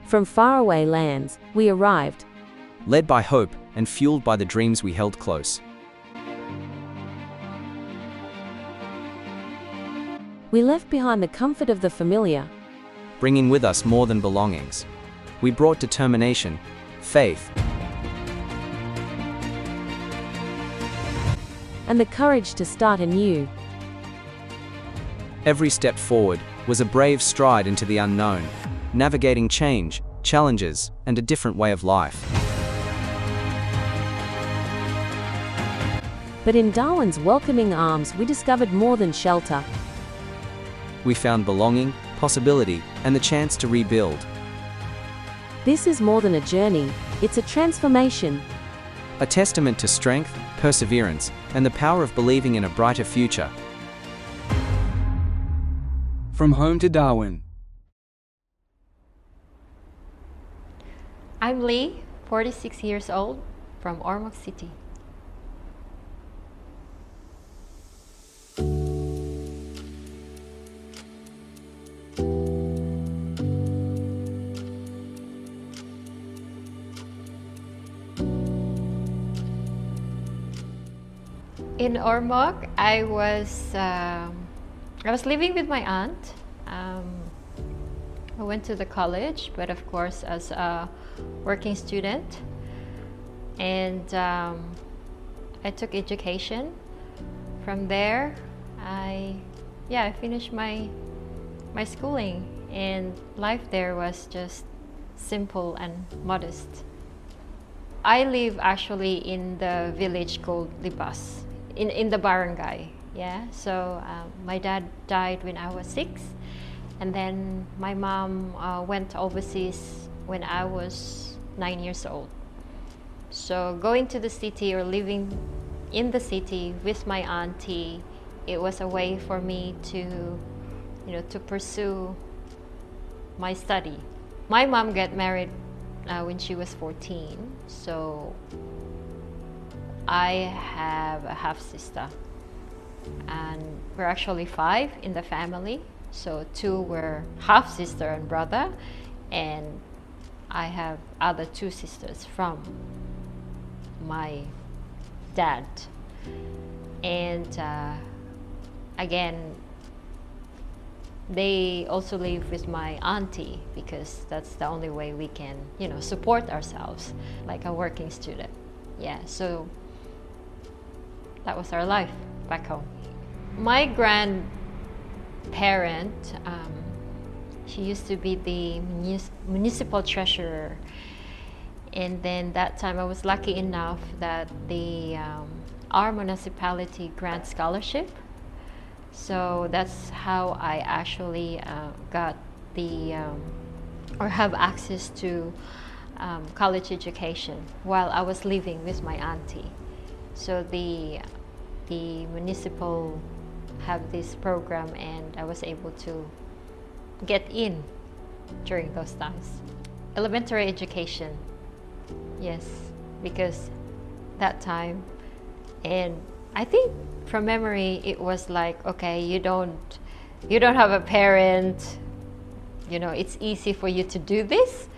From faraway lands, we arrived, led by hope and fueled by the dreams we held close. We left behind the comfort of the familiar, bringing with us more than belongings. We brought determination, faith, and the courage to start anew. Every step forward was a brave stride into the unknown, navigating change, challenges, and a different way of life. But in Darwin's welcoming arms, we discovered more than shelter. We found belonging, possibility, and the chance to rebuild. This is more than a journey, it's a transformation. A testament to strength, perseverance, and the power of believing in a brighter future. From Home to Darwin. I'm Lee, 46 years old, from Ormoc City. In Ormoc, I was living with my aunt. I went to the college, but of course as a working student, and I took education. From there, I finished my schooling, and life there was just simple and modest. I live actually in the village called Libas, in the barangay. So my dad died when I was 6, and then my mom went overseas when I was 9 years old. So going to the city or living in the city with my auntie, it was a way for me to pursue my study. My mom got married when she was 14, so I have a half sister, and we're actually 5 in the family. So 2 were half sister and brother, and I have other 2 sisters from my dad. And again, they also live with my auntie because that's the only way we can, support ourselves like a working student. So that was our life back home. My grandparent, she used to be the municipal treasurer, and then that time I was lucky enough that our municipality grants scholarship. So that's how I actually got or have access to college education while I was living with my auntie. So the municipal have this program, and I was able to get in during those times. Elementary education, yes, because that time, and I think from memory it was like, okay, you don't have a parent, it's easy for you to do this.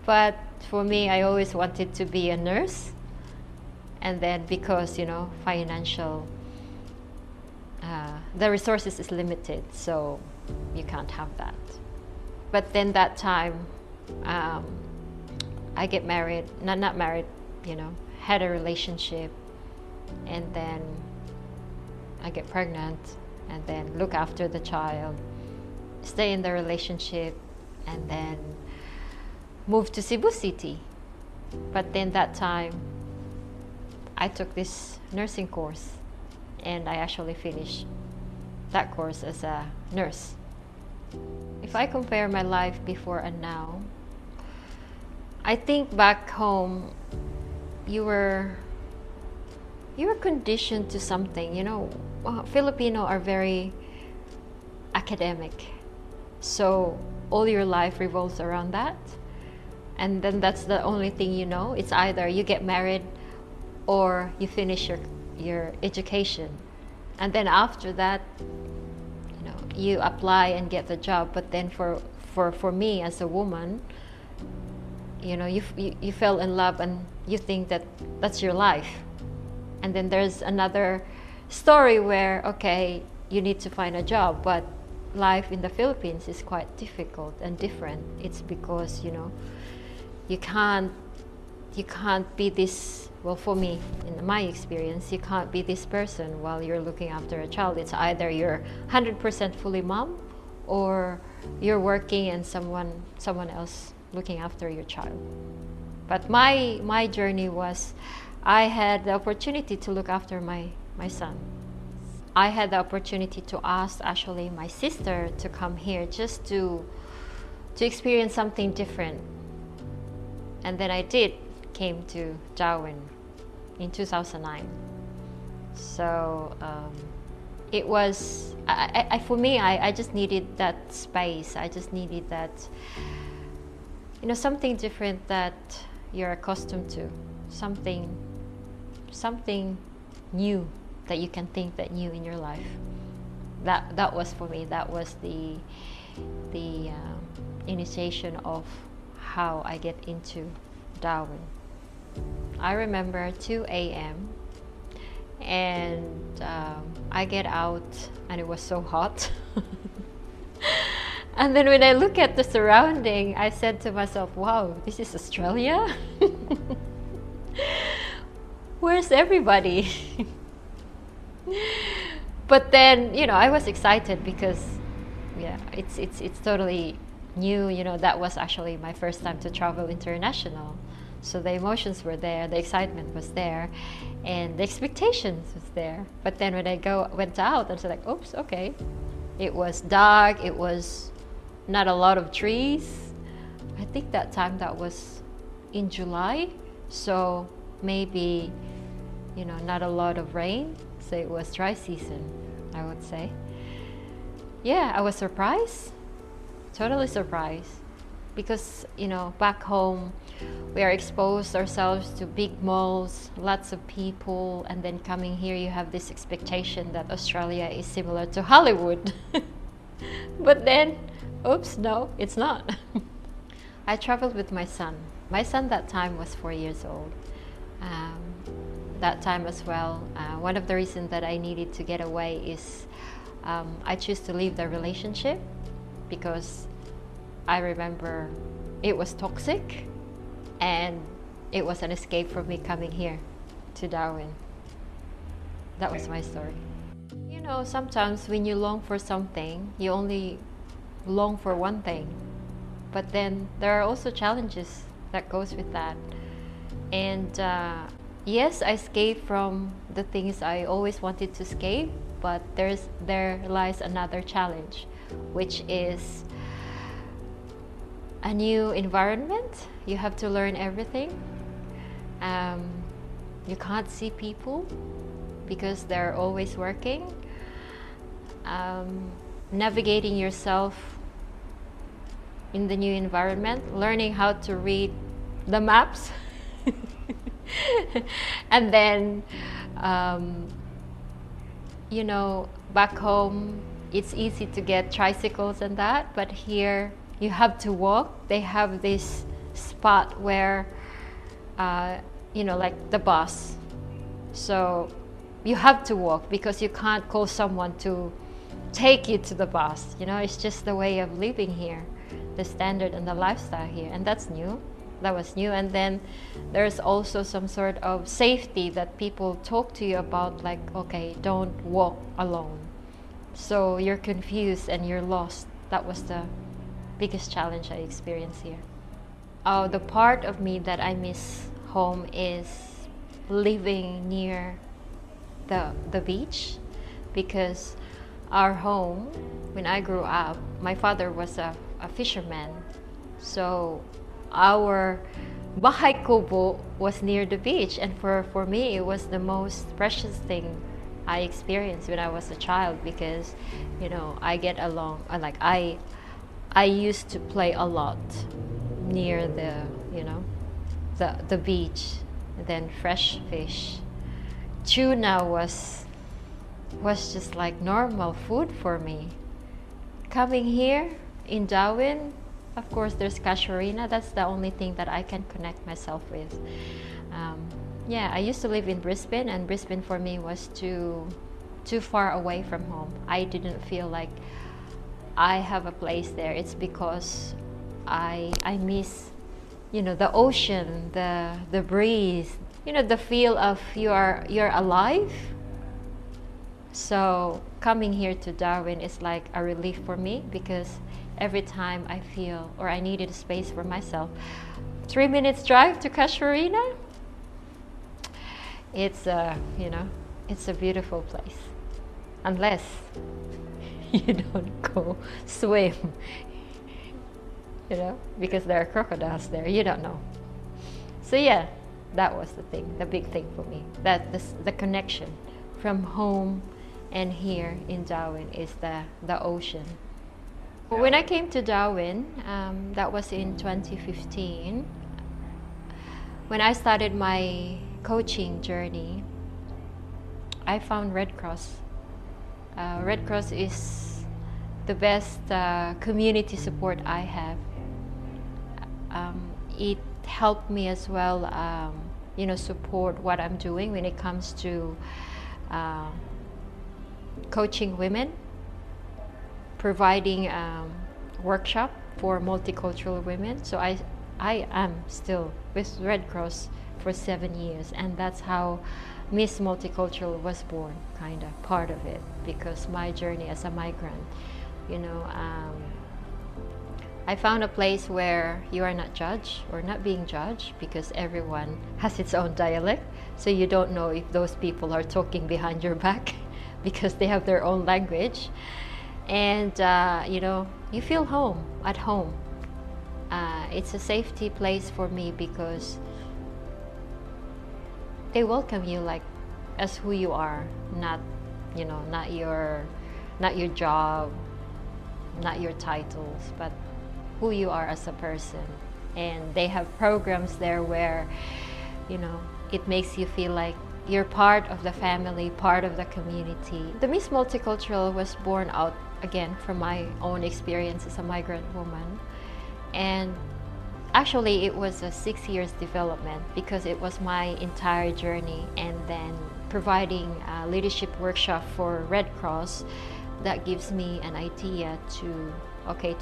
But for me, I always wanted to be a nurse, and then because financial the resources is limited, so you can't have that. But then that time I get married, not married, had a relationship, and then I get pregnant, and then look after the child, stay in the relationship, and then move to Cebu City. But then that time I took this nursing course, and I actually finished that course as a nurse. If I compare my life before and now, I think back home you were conditioned to something. Filipino are very academic, so all your life revolves around that, and then that's the only thing it's either you get married or you finish your education, and then after that you apply and get the job. But then for me as a woman, you fell in love and you think that that's your life. And then there's another story where, okay, you need to find a job, but life in the Philippines is quite difficult and different. It's because, you can't be this, well, for me, in my experience, you can't be this person while you're looking after a child. It's either you're 100% fully mom, or you're working and someone else looking after your child. But my journey was, I had the opportunity to look after my son. I had the opportunity to ask actually my sister to come here just to experience something different. And then I came to Darwin in 2009. So it was, for me, I just needed that space. I just needed that, something different that you're accustomed to. Something new that you can think that new in your life. That was for me. That was the initiation of how I get into Darwin. I remember 2 a.m. and I get out and it was so hot. And then when I look at the surrounding, I said to myself, wow, this is Australia? Where's everybody? But then, I was excited because, it's totally new. That was actually my first time to travel international. So the emotions were there, the excitement was there, and the expectations was there. But then when I went out, I was like, oops, okay. It was dark, it was not a lot of trees. I think that time that was in July, so maybe, not a lot of rain. So it was dry season, I would say. Yeah, I was surprised, totally surprised. Because, back home, we are exposed ourselves to big malls, lots of people, and then coming here, you have this expectation that Australia is similar to Hollywood. But then, oops, no, it's not. I traveled with my son. My son that time was 4 years old. That time as well, one of the reasons that I needed to get away is I chose to leave the relationship because I remember it was toxic and it was an escape for me coming here to Darwin. That was my story. Sometimes when you long for something, you only long for one thing. But then there are also challenges that goes with that. And yes, I escaped from the things I always wanted to escape, but there lies another challenge, which is a new environment. You have to learn everything. You can't see people because they're always working. Navigating yourself in the new environment, learning how to read the maps. And then, back home, it's easy to get tricycles and that, but here you have to walk. They have this spot where, like the bus. So you have to walk because you can't call someone to take you to the bus. It's just the way of living here, the standard and the lifestyle here. And that's new. That was new. And then there's also some sort of safety that people talk to you about, like, okay, don't walk alone. So you're confused and you're lost. That was the biggest challenge I experienced here. Oh, the part of me that I miss home is living near the beach, because our home, when I grew up, my father was a fisherman. So our bahay kubo was near the beach, and for me it was the most precious thing I experienced when I was a child, because I get along, like I used to play a lot near the beach, and then fresh fish. Tuna was just like normal food for me. Coming here in Darwin, Of course, there's Casuarina. That's the only thing that I can connect myself with. Yeah, I used to live in Brisbane, and Brisbane for me was too far away from home. I didn't feel like I have a place there. It's because I miss, the ocean, the breeze, the feel of you're alive. So coming here to Darwin is like a relief for me, because every time I feel or I needed a space for myself, 3 minutes drive to Casuarina, it's it's a beautiful place, unless you don't go swim, because there are crocodiles there. You don't know. So yeah, that was the big thing for me. That the connection from home and here in Darwin is the ocean. When I came to Darwin, that was in 2015. When I started my coaching journey, I found Red Cross. Red Cross is the best community support I have. It helped me as well, support what I'm doing when it comes to coaching women, providing workshop for multicultural women. So I am still with Red Cross for 7 years, and that's how Miss Multicultural was born, kind of part of it, because my journey as a migrant, I found a place where you are not judged or not being judged, because everyone has its own dialect, so you don't know if those people are talking behind your back because they have their own language. And you feel at home. It's a safety place for me, because they welcome you like as who you are, not your job, not your titles, but who you are as a person. And they have programs there where it makes you feel like you're part of the family, part of the community. The Miss Multicultural was born out again from my own experience as a migrant woman, and actually it was a 6 years development, because it was my entire journey, and then providing a leadership workshop for Red Cross that gives me an idea to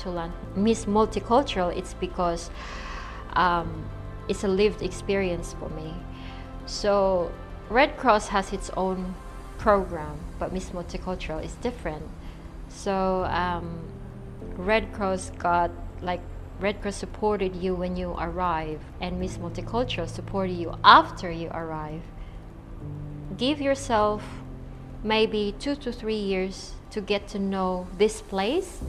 learn Miss Multicultural. It's because it's a lived experience for me. So Red Cross has its own program, but Miss Multicultural is different. So Red Cross supported you when you arrive, and Miss Multicultural supported you after you arrive. Give yourself maybe 2 to 3 years to get to know this place.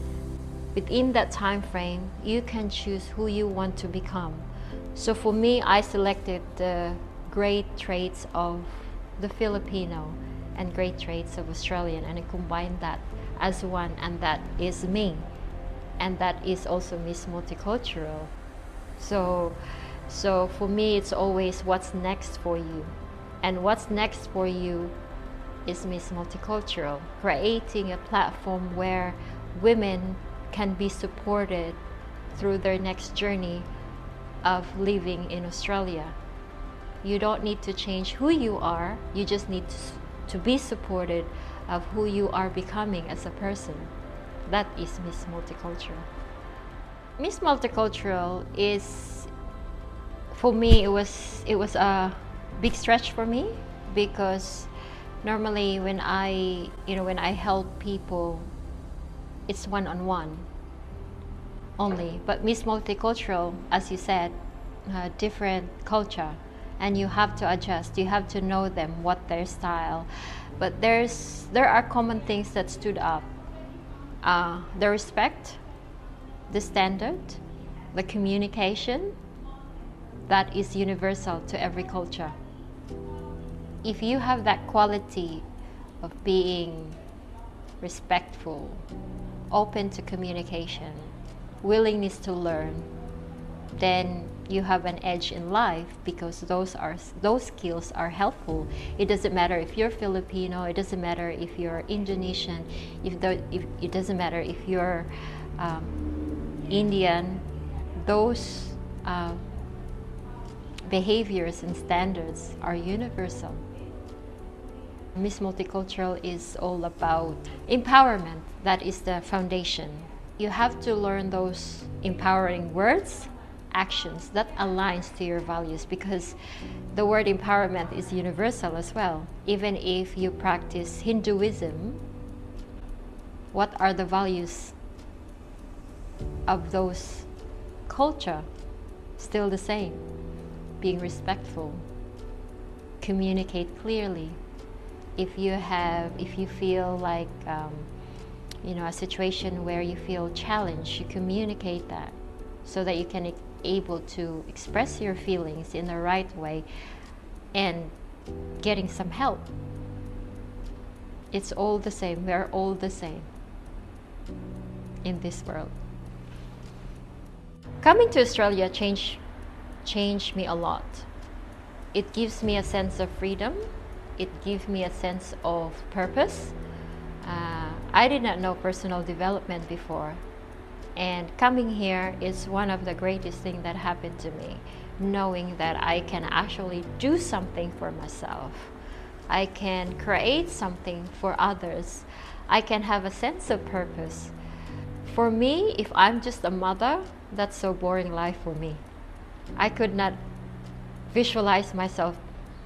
Within that time frame, you can choose who you want to become. So for me, I selected the great traits of the Filipino and great traits of Australian, and I combined that as one, and that is me, and that is also Miss Multicultural. So for me, it's always what's next for you, and what's next for you is Miss Multicultural, creating a platform where women can be supported through their next journey of living in Australia. You don't need to change who you are, you just need to be supported of who you are becoming as a person. That is Miss Multicultural. Miss Multicultural is, for me, it was a big stretch for me, because normally when I help people, it's one-on-one only. But Miss Multicultural, as you said, different culture, and you have to adjust. You have to know them, what their style. But there are common things that stood up. The respect, the standard, the communication, that is universal to every culture. If you have that quality of being respectful, open to communication, willingness to learn, then you have an edge in life, because those skills are helpful. It doesn't matter if you're Filipino, it doesn't matter if you're Indonesian, it doesn't matter if you're Indian, those behaviors and standards are universal. Miss Multicultural is all about empowerment. That is the foundation. You have to learn those empowering words, actions that aligns to your values, because the word empowerment is universal as well. Even if you practice Hinduism, what are the values of those culture? Still the same. Being respectful, communicate clearly. If you feel like a situation where you feel challenged, you communicate that so that you can able to express your feelings in the right way and getting some help. It's all the same. We're all the same in this world. Coming to Australia changed me a lot. It gives me a sense of freedom. It gives me a sense of purpose. I did not know personal development before, and coming here is one of the greatest things that happened to me, knowing that I can actually do something for myself. I can create something for others. I can have a sense of purpose. For me, if I'm just a mother, that's so boring life for me. I could not visualize myself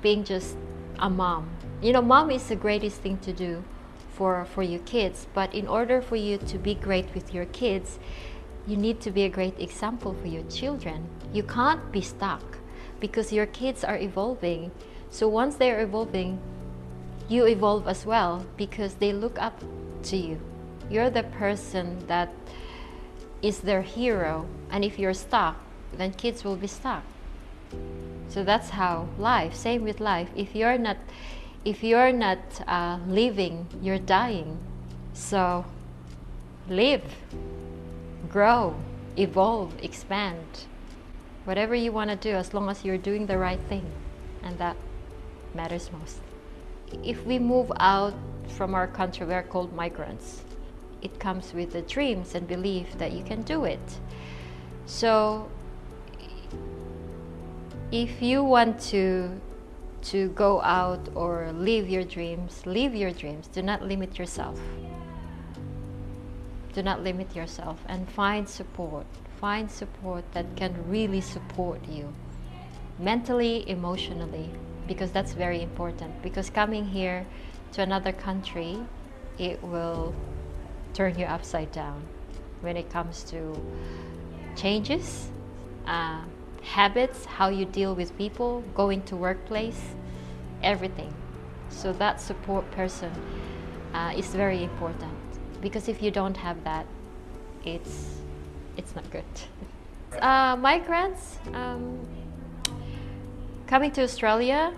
being just a mom. Mom is the greatest thing to do for your kids, but in order for you to be great with your kids, you need to be a great example for your children. You can't be stuck, because your kids are evolving. So once they're evolving, you evolve as well, because they look up to you. You're the person that is their hero, and if you're stuck, then kids will be stuck. So that's how life, same with life. If you're not living, you're dying. So live, grow, evolve, expand. Whatever you want to do, as long as you're doing the right thing, and that matters most. If we move out from our country, we're called migrants. It comes with the dreams and belief that you can do it. So if you want to go out or live your dreams. Do not limit yourself. Do not limit yourself, and find support. Find support that can really support you mentally, emotionally, because that's very important. Because coming here to another country, it will turn you upside down when it comes to changes, habits, how you deal with people, going to workplace, everything. So that support person is very important, because if you don't have that, it's not good. Migrants coming to Australia,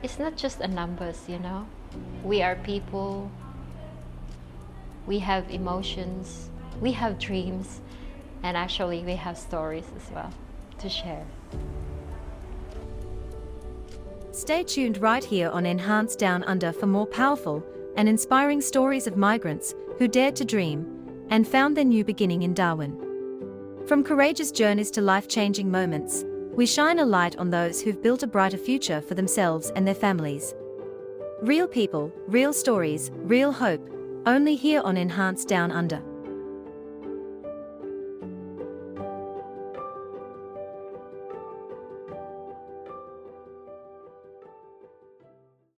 it's not just a numbers, We are people, we have emotions, we have dreams, and actually we have stories as well to share. Stay tuned right here on Enhanced Down Under for more powerful and inspiring stories of migrants who dared to dream and found their new beginning in Darwin. From courageous journeys to life-changing moments, we shine a light on those who've built a brighter future for themselves and their families. Real people, real stories, real hope, only here on Enhanced Down Under.